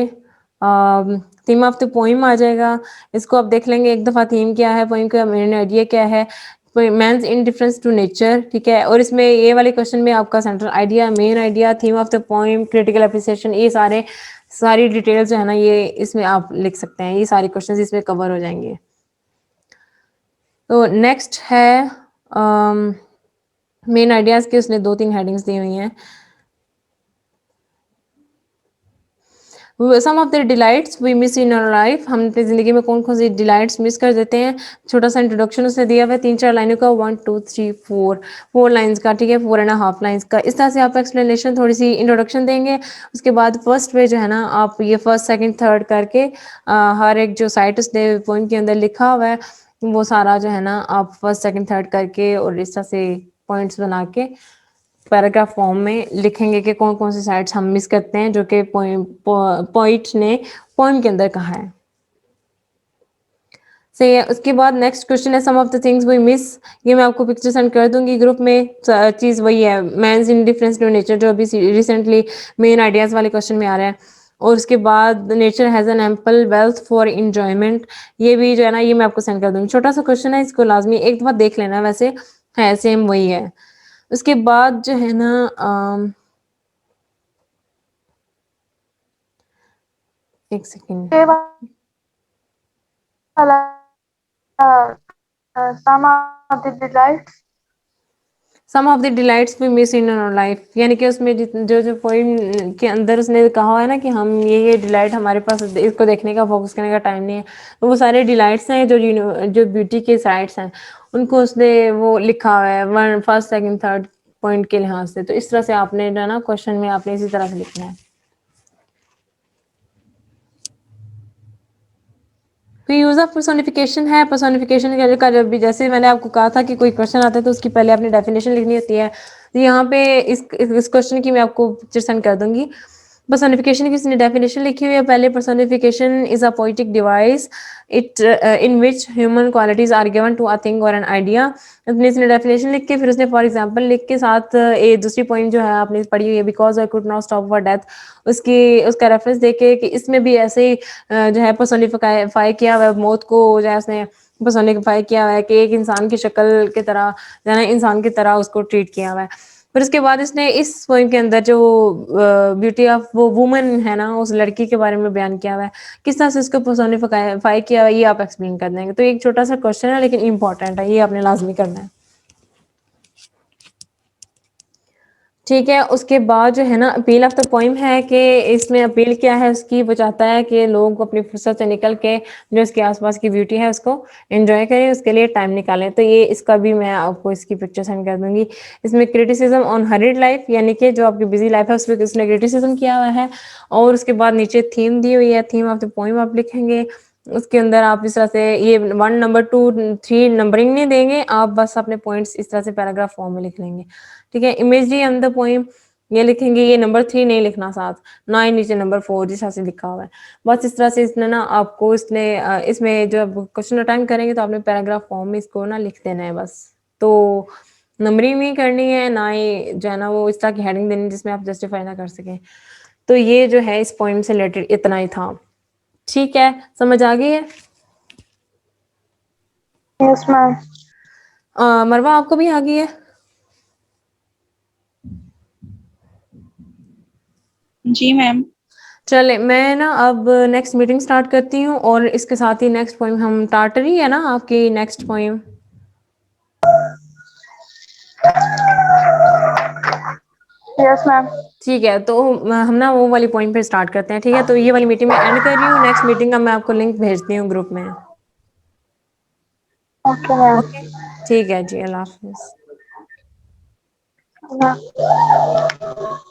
थीम ऑफ द पोइम आ जाएगा, इसको आप देख लेंगे एक दफ़ा, थीम क्या है, पोइम का मेन आइडिया क्या है, man's indifference to nature, ठीक है। और इसमें ये वाले क्वेश्चन में आपका central idea, main idea, theme of the poem, critical appreciation, ये सारी डिटेल्स जो है ना ये इसमें आप लिख सकते हैं, ये सारे क्वेश्चन इसमें कवर हो जाएंगे। तो नेक्स्ट है मेन आइडियाज के, उसने 2-3 हेडिंग्स दी हुई हैं। Some of the delights we miss in our life, हम अपनी जिंदगी में कौन कौन सी डिलाइट्स मिस कर देते हैं। छोटा सा इंट्रोडक्शन उसने दिया हुआ है 3-4 लाइनों का, 1 2 3 4 लाइन्स का, ठीक है, 4.5 लाइन्स का। इस तरह से आप एक्सप्लेनेशन, थोड़ी सी इंट्रोडक्शन देंगे, उसके बाद फर्स्ट पे जो है ना आप ये फर्स्ट सेकंड थर्ड करके हर एक जो साइट उसने पॉइंट के अंदर लिखा हुआ है वो सारा जो है ना आप फर्स्ट सेकंड थर्ड करके और इस तरह से पॉइंट्स बना के पैराग्राफ फॉर्म में लिखेंगे कि कौन कौन सी साइट्स हम मिस करते हैं जो कि पॉइंट ने पोएम के अंदर कहा है। सही है। उसके बाद नेक्स्ट क्वेश्चन है some of the things we miss, ये मैं आपको पिक्चर सेंड कर दूंगी ग्रुप में। चीज़ वही है, मैंस इंडिफरेंस टू नेचर, जो अभी रिसेंटली मेन आइडियाज़ वाले क्वेश्चन में आ रहा है। और उसके बाद nature has an ample wealth for enjoyment, ये भी जो है ना ये मैं आपको सेंड कर दूंगी। छोटा सा क्वेश्चन है, इसको लाजमी एक दफ़ा देख लेना, वैसे है सेम वही है। उसके बाद जो है ना एक सेकेंड, ये वाला some of the delights, some of the delights we miss in our life, यानी कि उसमें जो जो पॉइंट के अंदर उसने कहा है ना कि हम ये डिलाइट हमारे पास इसको देखने का, फोकस करने का टाइम नहीं है, तो वो सारे डिलाइट्स हैं जो ब्यूटी के साइट्स हैं उनको उसने वो लिखा हुआ है one first second third point के लिहाज से। तो इस तरह से आपने जो है ना क्वेश्चन में आपने इसी तरह से लिखना है। तो यूज ऑफ पर्सोनिफिकेशन है, पर्सोनिफिकेशन का जब भी, जैसे मैंने आपको कहा था कि कोई क्वेश्चन आता है तो उसकी पहले आपने डेफिनेशन लिखनी होती है, तो यहाँ पे इस क्वेश्चन की मैं आपको पिक्चर सेंड कर दूंगी। पर्सोनिफिकेशन की उसने डेफिनेशन लिखी हुई है पहले, personification is a poetic device it in which human qualities are given to a thing और एन आइडिया। अपने इसने डेफिनेशन लिख के फिर उसने फॉर एग्जांपल लिख के साथ ये दूसरी पॉइंट जो है आपने पढ़ी हुई है, because I could not stop for death, उसकी उसका रेफरेंस देके कि इसमें भी ऐसे ही जो है पर्सोनिफाई किया हुआ है मौत को, जो है उसने पर्सोनिफाई किया हुआ है कि एक इंसान की शक्ल की तरह, जो है इंसान की तरह उसको ट्रीट किया हुआ है। फिर उसके बाद इसने इस पोएम के अंदर जो ब्यूटी ऑफ वो वुमन है ना, उस लड़की के बारे में बयान किया हुआ है। किस तरह से उसको पर्सोनिफाई किया हुआ है, ये आप एक्सप्लेन कर देंगे। तो एक छोटा सा क्वेश्चन है लेकिन इम्पोर्टेंट है, ये आपने लाजमी करना है। ठीक है, उसके बाद जो है ना अपील ऑफ द पोइम है कि इसमें अपील क्या है उसकी, वो चाहता है कि लोग अपनी फुर्सत से निकल के जो इसके आसपास की ब्यूटी है उसको एंजॉय करें, उसके लिए टाइम निकालें। तो ये इसका भी मैं आपको इसकी पिक्चर सेंड कर दूंगी। इसमें क्रिटिसिज्म ऑन हरिड लाइफ, यानी कि जो आपकी बिजी लाइफ है उस पर उसने क्रिटिसिज्म किया हुआ है। और उसके बाद नीचे थीम दी हुई है, थीम ऑफ द पोइम आप लिखेंगे। उसके अंदर आप इस तरह से ये 1 नंबर 2 3 नंबरिंग नहीं देंगे, आप बस अपने पॉइंट्स इस तरह से पैराग्राफ फॉर्म में लिख लेंगे। ठीक है, इमेजरी ऑन द पोइम ये लिखेंगे, ये नंबर 3 नहीं लिखना साथ, ना ही नीचे नंबर 4 जिस तरह से लिखा हुआ है। बस इस तरह से इसने ना आपको इसने इसमें जब क्वेश्चन अटेम्प्ट करेंगे तो आपने पैराग्राफ फॉर्म में इसको ना लिख देना है बस। तो नंबरिंग नहीं करनी है, ना ही जो है ना वो इस तरह की हेडिंग देनी जिसमें आप जस्टिफाई ना कर सकें। तो ये जो है इस पॉइंट से रिलेटेड इतना ही था। ठीक है, समझ आ गई है? Yes, ma'am. मरवा आपको भी आ गई है? जी मैम। चले, मैं ना अब नेक्स्ट मीटिंग स्टार्ट करती हूँ और इसके साथ ही नेक्स्ट पोइम हम टार्टरी है ना आपकी नेक्स्ट पोइम। Yes ma'am. ठीक है, तो हम ना वो वाली पॉइंट पे स्टार्ट करते हैं। ठीक है, तो ये वाली मीटिंग मैं एंड कर रही हूँ, नेक्स्ट मीटिंग का मैं आपको लिंक भेजती हूँ ग्रुप में। Okay ma'am. ओके, ठीक है जी, अल्लाह हाफिज। हाँ।